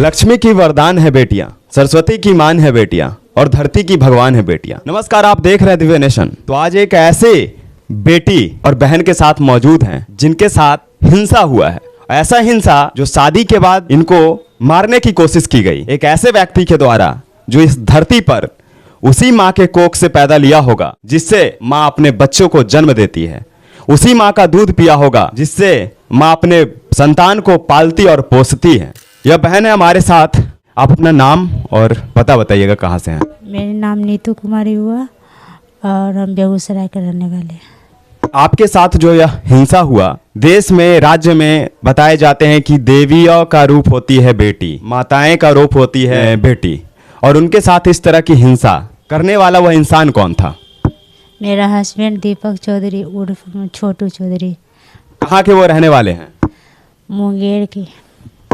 लक्ष्मी की वरदान है बेटियां, सरस्वती की मान है बेटियां और धरती की भगवान है बेटियां। नमस्कार, आप देख रहे हैं दिव्य नेशन। तो आज एक ऐसे बेटी और बहन के साथ मौजूद हैं जिनके साथ हिंसा हुआ है। ऐसा हिंसा जो शादी के बाद इनको मारने की कोशिश की गई, एक ऐसे व्यक्ति के द्वारा जो इस धरती पर उसी माँ के कोख से पैदा लिया होगा जिससे माँ अपने बच्चों को जन्म देती है, उसी माँ का दूध पिया होगा जिससे माँ अपने संतान को पालती और पोसती है। यह बहन है हमारे साथ। आप अपना नाम और पता बताइएगा, कहाँ से हैं? मेरा नाम नीतू कुमारी हुआ और हम बेगूसराय के रहने वाले हैं। आपके साथ जो यह हिंसा हुआ, देश में राज्य में बताए जाते हैं कि देवियों का रूप होती है बेटी, माताएं का रूप होती है बेटी, और उनके साथ इस तरह की हिंसा करने वाला वह इंसान कौन था? मेरा हस्बैंड दीपक चौधरी उर्फ छोटू चौधरी। कहाँ के वो रहने वाले हैं? मुंगेर की।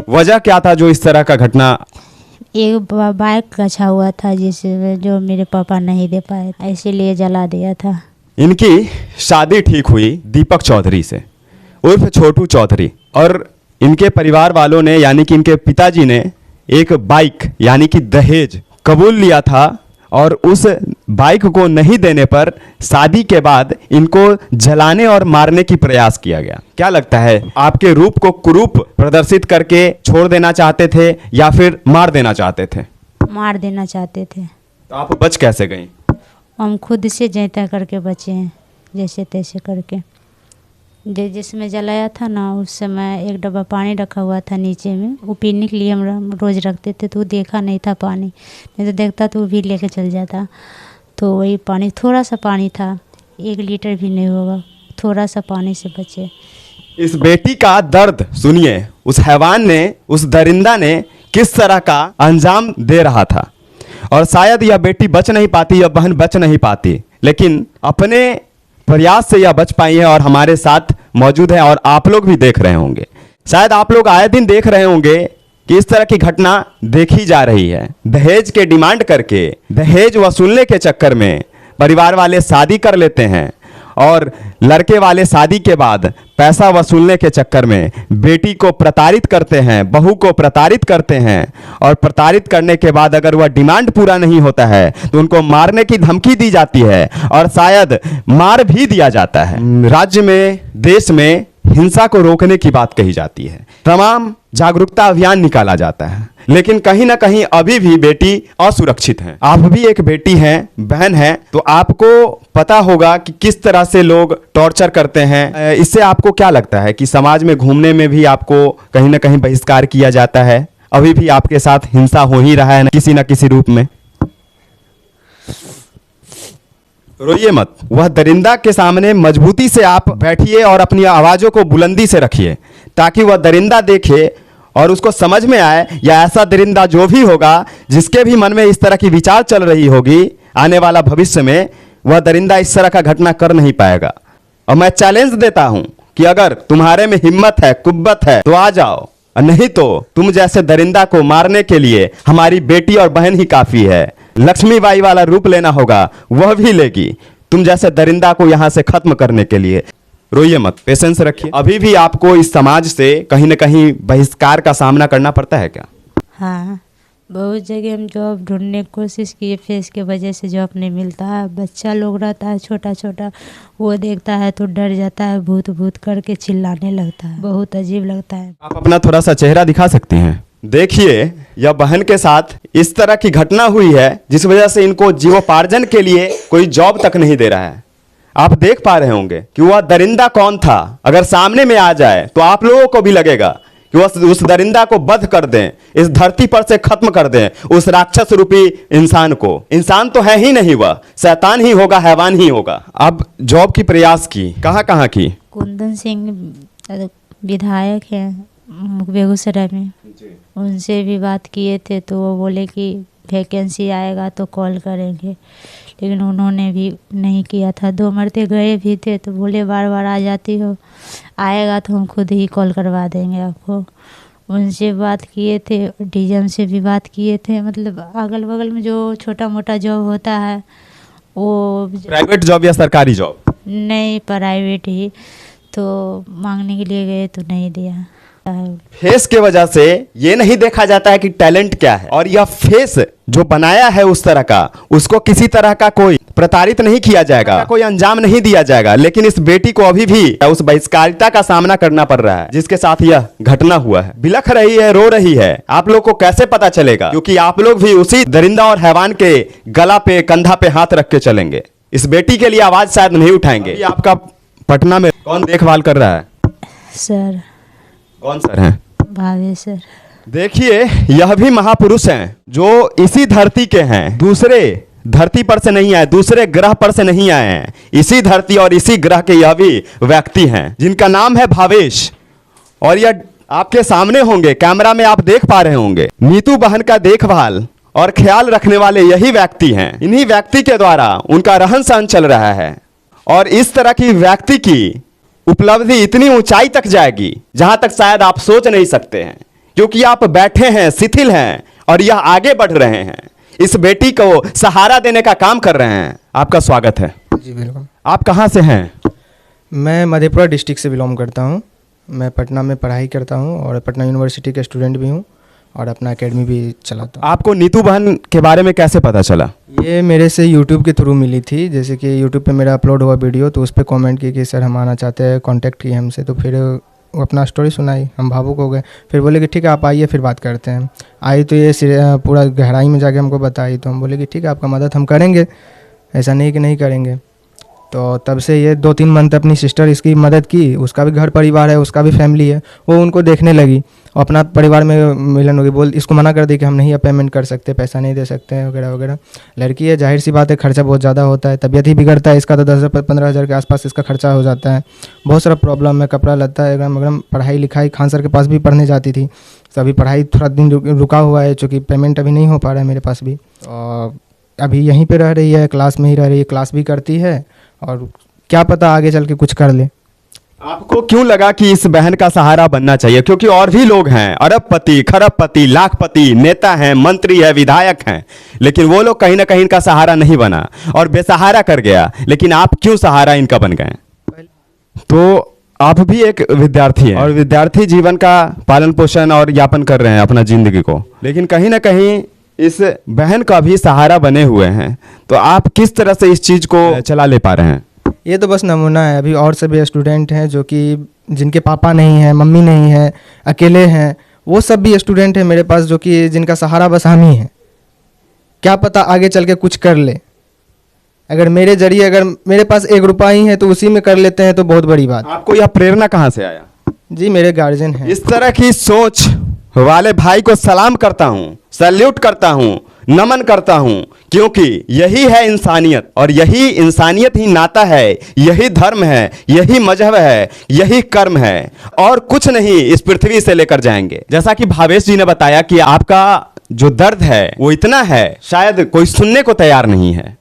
वजह क्या था जो इस तरह का घटना? एक बाइक कचा हुआ था जिसे जो मेरे पापा नहीं दे पाए, इसीलिए जला दिया था। इनकी शादी ठीक हुई दीपक चौधरी से उर्फ छोटू चौधरी, और इनके परिवार वालों ने यानी कि इनके पिताजी ने एक बाइक यानी कि दहेज कबूल लिया था, और उस बाइक को नहीं देने पर शादी के बाद इनको जलाने और मारने की प्रयास किया गया। क्या लगता है, आपके रूप को कुरूप प्रदर्शित करके छोड़ देना चाहते थे या फिर मार देना चाहते थे? मार देना चाहते थे। तो आप बच कैसे गई? हम खुद से जैता करके बचे हैं, जैसे तैसे करके। जिसमें जलाया था ना, उस समय एक डब्बा पानी रखा हुआ था नीचे में, वो पीने के लिए हम रोज़ रखते थे, तो वो देखा नहीं था पानी, नहीं तो देखता तो वो भी लेके चल जाता। तो वही पानी, थोड़ा सा पानी था, 1 लीटर भी नहीं होगा, थोड़ा सा पानी से बचे। इस बेटी का दर्द सुनिए, उस हैवान ने, उस दरिंदा ने किस तरह का अंजाम दे रहा था। और शायद यह बेटी बच नहीं पाती, यह बहन बच नहीं पाती, लेकिन अपने प्रयास से यह बच पाई है और हमारे साथ मौजूद है, और आप लोग भी देख रहे होंगे। शायद आप लोग आए दिन देख रहे होंगे कि इस तरह की घटना देखी जा रही है। दहेज के डिमांड करके, दहेज वसूलने के चक्कर में परिवार वाले शादी कर लेते हैं, और लड़के वाले शादी के बाद पैसा वसूलने के चक्कर में बेटी को प्रताड़ित करते हैं, बहू को प्रताड़ित करते हैं, और प्रताड़ित करने के बाद अगर वह डिमांड पूरा नहीं होता है तो उनको मारने की धमकी दी जाती है, और शायद मार भी दिया जाता है। राज्य में, देश में हिंसा को रोकने की बात कही जाती है, तमाम जागरूकता अभियान निकाला जाता है, लेकिन कहीं ना कहीं अभी भी बेटी असुरक्षित है। आप भी एक बेटी हैं, बहन हैं, तो आपको पता होगा कि किस तरह से लोग टॉर्चर करते हैं। इससे आपको क्या लगता है कि समाज में घूमने में भी आपको कहीं ना कहीं बहिष्कार किया जाता है? अभी भी आपके साथ हिंसा हो ही रहा है किसी ना किसी रूप में? रोइए मत, वह दरिंदा के सामने मजबूती से आप बैठिए और अपनी आवाज़ों को बुलंदी से रखिए, ताकि वह दरिंदा देखे और उसको समझ में आए, या ऐसा दरिंदा जो भी होगा जिसके भी मन में इस तरह की विचार चल रही होगी, आने वाला भविष्य में वह दरिंदा इस तरह का घटना कर नहीं पाएगा। और मैं चैलेंज देता हूं कि अगर तुम्हारे में हिम्मत है, कुव्वत है, तो आ जाओ, नहीं तो तुम जैसे दरिंदा को मारने के लिए हमारी बेटी और बहन ही काफ़ी है। लक्ष्मीबाई वाला रूप लेना होगा, वह भी लेगी तुम जैसे दरिंदा को यहां से खत्म करने के लिए। रोइए मत, पेशेंस रखिए। अभी भी आपको इस समाज से कहीं ना कहीं बहिष्कार का सामना करना पड़ता है क्या? हाँ, बहुत जगह हम जॉब ढूंढने की कोशिश किए, फेस के वजह से जॉब नहीं मिलता है। बच्चा लोग रहता है छोटा छोटा, वो देखता है तो डर जाता है, भूत भूत करके चिल्लाने लगता है, बहुत अजीब लगता है। आप अपना थोड़ा सा चेहरा दिखा सकती हैं? देखिए, यह बहन के साथ इस तरह की घटना हुई है जिस वजह से इनको जीवोपार्जन के लिए कोई जॉब तक नहीं दे रहा है। आप देख पा रहे होंगे कि वह दरिंदा कौन था। अगर सामने में आ जाए तो आप लोगों को भी लगेगा कि वह उस दरिंदा को वध कर दें, इस धरती पर से खत्म कर दें उस राक्षस रूपी इंसान को। इंसान तो है ही नहीं, वह शैतान ही होगा, हैवान ही होगा। अब जॉब की प्रयास की, कहाँ कहाँ की? कुंदन सिंह विधायक हैं बेगूसराय में, उनसे भी बात किए थे, तो वो बोले कि वैकेंसी आएगा तो कॉल करेंगे, लेकिन उन्होंने भी नहीं किया था। 2 मरते गए भी थे तो बोले बार बार आ जाती हो, आएगा तो हम खुद ही कॉल करवा देंगे आपको। उनसे बात किए थे, डीएम से भी बात किए थे, मतलब अगल बगल में जो छोटा मोटा जॉब होता है वो। प्राइवेट जॉब या सरकारी जॉब? नहीं, प्राइवेट ही। तो मांगने के लिए गए तो नहीं दिया। फेस के वजह से ये नहीं देखा जाता है कि टैलेंट क्या है, और यह फेस जो बनाया है उस तरह का, उसको किसी तरह का कोई प्रताड़ित नहीं किया जाएगा, कोई अंजाम नहीं दिया जाएगा। लेकिन इस बेटी को अभी भी उस बहिष्कारिता का सामना करना पड़ रहा है जिसके साथ यह घटना हुआ है। बिलख रही है, रो रही है। आप लोग को कैसे पता चलेगा? क्योंकि आप लोग भी उसी दरिंदा और हैवान के गला पे, कंधा पे हाथ रख के चलेंगे। इस बेटी के लिए आवाज शायद नहीं उठाएंगे। अभी आपका पटना में कौन देखभाल कर रहा है? सर, कौन सर हैं? भावे सर। देखिए, यह भी महापुरुष हैं जो इसी धरती के हैं, दूसरे धरती पर से नहीं आए, दूसरे ग्रह पर से नहीं आए हैं। इसी धरती और इसी ग्रह के यह भी व्यक्ति हैं जिनका नाम है भावेश, और यह आपके सामने होंगे, कैमरा में आप देख पा रहे होंगे। नीतू बहन का देखभाल और ख्याल रखने वाले यही व्यक्ति हैं। इन्हीं व्यक्ति के द्वारा उनका रहन सहन चल रहा है, और इस तरह की व्यक्ति की उपलब्धि इतनी ऊंचाई तक जाएगी जहां तक शायद आप सोच नहीं सकते हैं, क्योंकि आप बैठे हैं, शिथिल हैं, और यह आगे बढ़ रहे हैं। इस बेटी को सहारा देने का काम कर रहे हैं। आपका स्वागत है। जी बिल्कुल। आप कहाँ से हैं? मैं मधेपुरा डिस्ट्रिक्ट से बिलोंग करता हूँ। मैं पटना में पढ़ाई करता हूँ और पटना यूनिवर्सिटी का स्टूडेंट भी हूँ और अपना एकेडमी भी चलाता हूँ। आपको नीतू बहन के बारे में कैसे पता चला? ये मेरे से यूट्यूब के थ्रू मिली थी। जैसे कि यूट्यूब पे मेरा अपलोड हुआ वीडियो, तो उस पर कॉमेंट की कि सर हम आना चाहते हैं, कॉन्टैक्ट किए हमसे। तो फिर वो अपना स्टोरी सुनाई, हम भावुक हो गए। फिर बोले कि ठीक है आप आइए, फिर बात करते हैं। आई तो ये पूरा गहराई में जाके हमको बताई, तो हम बोले कि ठीक है आपका मदद हम करेंगे, ऐसा नहीं कि नहीं करेंगे। तो तब से ये 2-3 मंथ अपनी सिस्टर इसकी मदद की। उसका भी घर परिवार है, उसका भी फैमिली है, वो उनको देखने लगी और अपना परिवार में मिलन होगी। बोल इसको मना कर दी कि हम नहीं पेमेंट कर सकते, पैसा नहीं दे सकते हैं वगैरह वगैरह। लड़की है, जाहिर सी बात है, खर्चा बहुत ज़्यादा होता है, तबीयत ही बिगड़ता है इसका तो 10-15 हज़ार के आसपास इसका खर्चा हो जाता है। बहुत सारा प्रॉब्लम है, कपड़ा लत्ता है, एकदम पढ़ाई लिखाई। खान सर के पास भी पढ़ने जाती थी, तो अभी पढ़ाई थोड़ा दिन रुका हुआ है, चूँकि पेमेंट अभी नहीं हो पा रहा है मेरे पास भी। और अभी यहीं पर रह रही है, क्लास में ही रह रही है, क्लास भी करती है, और क्या पता आगे चल के कुछ कर ले। आपको क्यों लगा कि इस बहन का सहारा बनना चाहिए? क्योंकि और भी लोग हैं, अरबपति, खरबपति, लाखपति, नेता हैं, मंत्री है, विधायक हैं, लेकिन वो लोग कहीं ना कहीं इनका सहारा नहीं बना और बेसहारा कर गया। लेकिन आप क्यों सहारा इनका बन गए? तो आप भी एक विद्यार्थी हैं और विद्यार्थी जीवन का पालन पोषण और यापन कर रहे हैं अपना जिंदगी को, लेकिन कहीं ना कहीं इस बहन का भी सहारा बने हुए हैं। तो आप किस तरह से इस चीज को चला ले पा रहे हैं? ये तो बस नमूना है। अभी और सभी स्टूडेंट हैं जो कि जिनके पापा नहीं हैं, मम्मी नहीं है, अकेले हैं, वो सब भी स्टूडेंट हैं मेरे पास जो कि जिनका सहारा बस हम ही हैं। क्या पता आगे चल के कुछ कर ले। अगर मेरे जरिए, अगर मेरे पास 1 रुपया ही है तो उसी में कर लेते हैं तो बहुत बड़ी बात। आपको यह प्रेरणा कहाँ से आया? जी मेरे गार्जियन हैं। इस तरह की सोच वाले भाई को सलाम करता हूँ, सैल्यूट करता हूँ, नमन करता हूँ, क्योंकि यही है इंसानियत, और यही इंसानियत ही नाता है, यही धर्म है, यही मजहब है, यही कर्म है, और कुछ नहीं इस पृथ्वी से लेकर जाएंगे। जैसा कि भावेश जी ने बताया कि आपका जो दर्द है वो इतना है शायद कोई सुनने को तैयार नहीं है।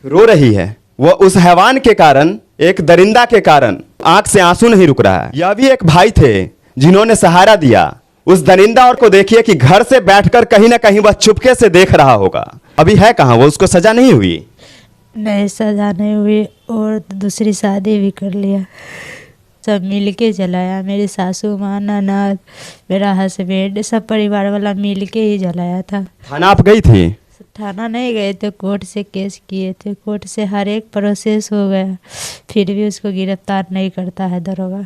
रो रही है वह उस हैवान के कारण, एक दरिंदा के कारण आंख से आंसू नहीं रुक रहा है। यह भी एक भाई थे जिन्होंने सहारा दिया उस दरिंदा, और को देखिए कि घर से बैठकर कहीं ना कहीं वह चुपके से देख रहा होगा। अभी है कहाँ वो? उसको सजा नहीं हुई? नहीं, सजा नहीं हुई, और दूसरी शादी भी कर लिया। सब मिल के जलाया, मेरी सासू माँ, ननद, मेरा हस्बैंड, सब परिवार वाला मिल के ही जलाया था। थाना आप गई थी? थाना नहीं गए थे, कोर्ट से केस किए थे, कोर्ट से हर एक प्रोसेस हो गया, फिर भी उसको गिरफ्तार नहीं करता है दरोगा।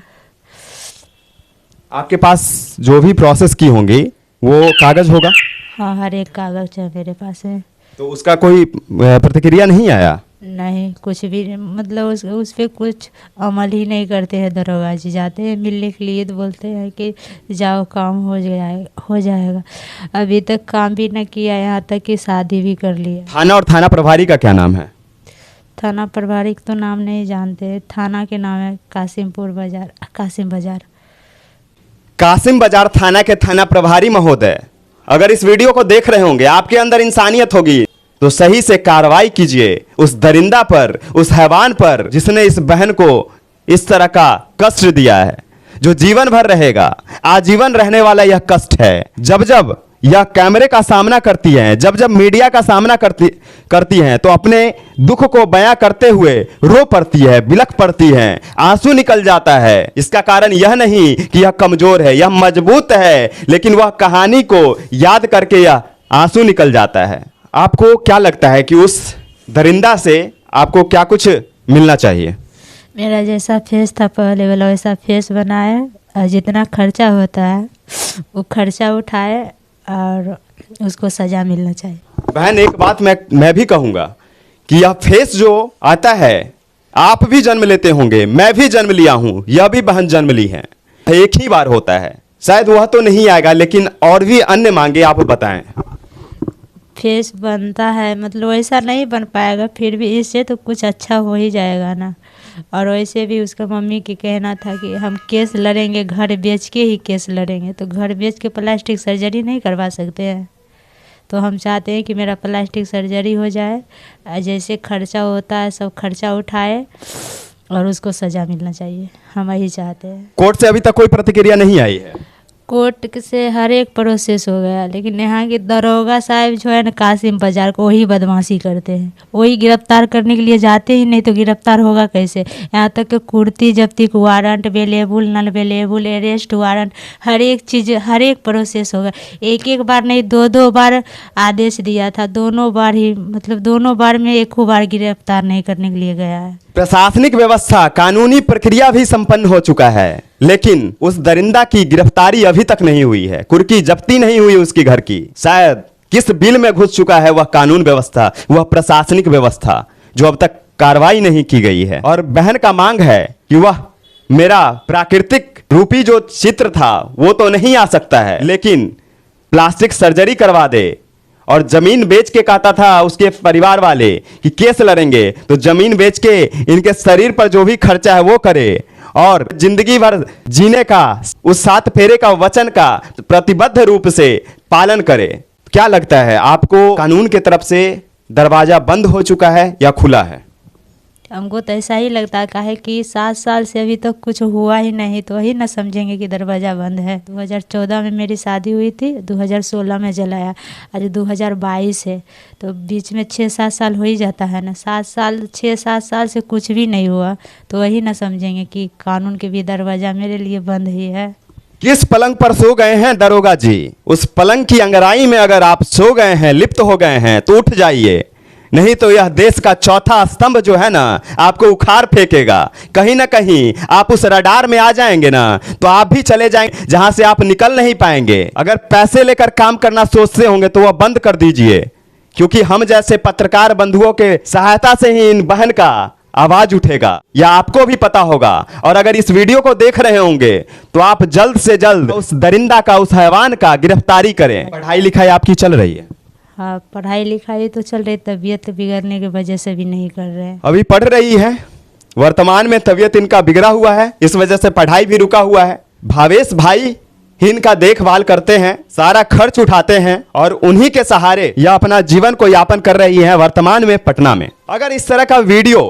आपके पास जो भी प्रोसेस की होंगी वो कागज होगा? हाँ, हर एक कागज है मेरे पास है। तो उसका कोई प्रतिक्रिया नहीं आया? नहीं, कुछ भी, मतलब उस पर कुछ अमल ही नहीं करते हैं दरोगा जी। जाते हैं मिलने के लिए तो बोलते हैं कि जाओ काम हो जाएगा। अभी तक काम भी न किया, यहाँ तक कि शादी भी कर लिया। थाना और थाना प्रभारी का क्या नाम है? थाना प्रभारी तो नाम नहीं जानते, थाना के नाम है कासिम बाजार। कासिम बाजार थाना के थाना प्रभारी महोदय, अगर इस वीडियो को देख रहे होंगे, आपके अंदर इंसानियत होगी तो सही से कार्रवाई कीजिए उस दरिंदा पर, उस हैवान पर जिसने इस बहन को इस तरह का कष्ट दिया है, जो जीवन भर रहेगा, आजीवन रहने वाला यह कष्ट है। जब जब या कैमरे का सामना करती हैं, जब जब मीडिया का सामना करती हैं तो अपने दुख को बयां करते हुए रो पड़ती है, बिलख पड़ती हैं, आंसू निकल जाता है। इसका कारण यह नहीं कि यह कमजोर है, यह मजबूत है, लेकिन वह कहानी को याद करके यह आंसू निकल जाता है। आपको क्या लगता है कि उस दरिंदा से आपको क्या कुछ मिलना चाहिए? मेरा जैसा फेस था पहले वाला वैसा फेस बनाए और जितना खर्चा होता है वो खर्चा उठाए और उसको सज़ा मिलना चाहिए। बहन, एक बात मैं भी कहूँगा कि यह फेस जो आता है, आप भी जन्म लेते होंगे, मैं भी जन्म लिया हूँ, यह भी बहन जन्म ली है, एक ही बार होता है। शायद वह तो नहीं आएगा, लेकिन और भी अन्य मांगे आप बताएं। फेस बनता है मतलब वैसा नहीं बन पाएगा, फिर भी इससे तो कुछ अच्छा हो ही जाएगा ना। और वैसे भी उसका मम्मी की कहना था कि हम केस लड़ेंगे, घर बेच के ही केस लड़ेंगे, तो घर बेच के प्लास्टिक सर्जरी नहीं करवा सकते हैं। तो हम चाहते हैं कि मेरा प्लास्टिक सर्जरी हो जाए, जैसे खर्चा होता है सब खर्चा उठाए और उसको सज़ा मिलना चाहिए, हम यही चाहते हैं। कोर्ट से अभी तक कोई प्रतिक्रिया नहीं आई है? कोर्ट से हर एक प्रोसेस हो गया, लेकिन यहाँ के दरोगा साहब जो है ना कासिम बाजार को वही बदमाशी करते हैं, वही गिरफ्तार करने के लिए जाते ही नहीं तो गिरफ्तार होगा कैसे। यहाँ तक कि कुर्ती जब्ती को warrant available non available arrest warrant हर एक चीज़ हर एक प्रोसेस होगा। एक बार नहीं दो बार आदेश दिया था, दोनों बार ही मतलब दोनों बार में एक बार गिरफ्तार नहीं करने के लिए गया है। प्रशासनिक व्यवस्था कानूनी प्रक्रिया भी संपन्न हो चुका है, लेकिन उस दरिंदा की गिरफ्तारी अभी तक नहीं हुई है, कुर्की जब्ती नहीं हुई उसकी घर की। शायद किस बिल में घुस चुका है वह कानून व्यवस्था, वह प्रशासनिक व्यवस्था, जो अब तक कार्रवाई नहीं की गई है। और बहन का मांग है कि वह मेरा प्राकृतिक रूपी जो चित्र था वो तो नहीं आ सकता है, लेकिन प्लास्टिक सर्जरी करवा दे। और जमीन बेच के कहता था उसके परिवार वाले कि केस लड़ेंगे, तो जमीन बेच के इनके शरीर पर जो भी खर्चा है वो करे और जिंदगी भर जीने का उस 7 फेरे का वचन का प्रतिबद्ध रूप से पालन करे। क्या लगता है आपको, कानून की तरफ से दरवाजा बंद हो चुका है या खुला है? हमको तो ऐसा ही लगता है कि 7 साल से अभी तक कुछ हुआ ही नहीं, तो वही ना समझेंगे कि दरवाज़ा बंद है। 2014 में मेरी शादी हुई थी, 2016 में जलाया, आज 2022 है, तो बीच में 6-7 साल हो ही जाता है ना। 6-7 साल से कुछ भी नहीं हुआ, तो वही ना समझेंगे कि कानून के भी दरवाज़ा मेरे लिए बंद ही है। किस पलंग पर सो गए हैं दरोगा जी? उस पलंग की अंगड़ाई में अगर आप सो गए हैं, लिप्त हो गए हैं, तो उठ जाइए, नहीं तो यह देश का चौथा स्तंभ जो है ना आपको उखाड़ फेंकेगा। कहीं ना कहीं आप उस रडार में आ जाएंगे ना तो आप भी चले जाएंगे जहां से आप निकल नहीं पाएंगे। अगर पैसे लेकर काम करना सोचते होंगे तो वह बंद कर दीजिए, क्योंकि हम जैसे पत्रकार बंधुओं के सहायता से ही इन बहन का आवाज उठेगा, या आपको भी पता होगा। और अगर इस वीडियो को देख रहे होंगे तो आप जल्द से जल्द उस दरिंदा का, उस हैवान का गिरफ्तारी करें। पढ़ाई लिखाई आपकी चल रही है? हाँ, पढ़ाई लिखाई तो चल रही, तबीयत बिगड़ने की वजह से भी नहीं कर रहे हैं। अभी पढ़ रही है, वर्तमान में तबीयत इनका बिगड़ा हुआ है, इस वजह से पढ़ाई भी रुका हुआ है। भावेश भाई इनका देखभाल करते हैं, सारा खर्च उठाते हैं और उन्हीं के सहारे यह अपना जीवन को यापन कर रही है वर्तमान में पटना में। अगर इस तरह का वीडियो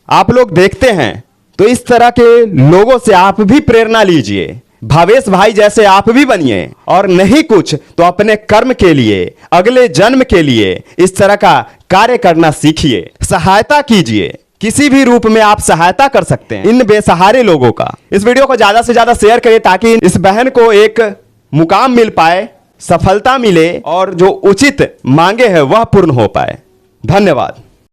आप लोग देखते हैं तो इस तरह के लोगों से आप भी प्रेरणा लीजिए, भावेश भाई जैसे आप भी बनिए, और नहीं कुछ तो अपने कर्म के लिए, अगले जन्म के लिए इस तरह का कार्य करना सीखिए, सहायता कीजिए। किसी भी रूप में आप सहायता कर सकते हैं इन बेसहारे लोगों का। इस वीडियो को ज्यादा से ज्यादा शेयर करिए ताकि इस बहन को एक मुकाम मिल पाए, सफलता मिले और जो उचित मांगे हैं वह पूर्ण हो पाए। धन्यवाद।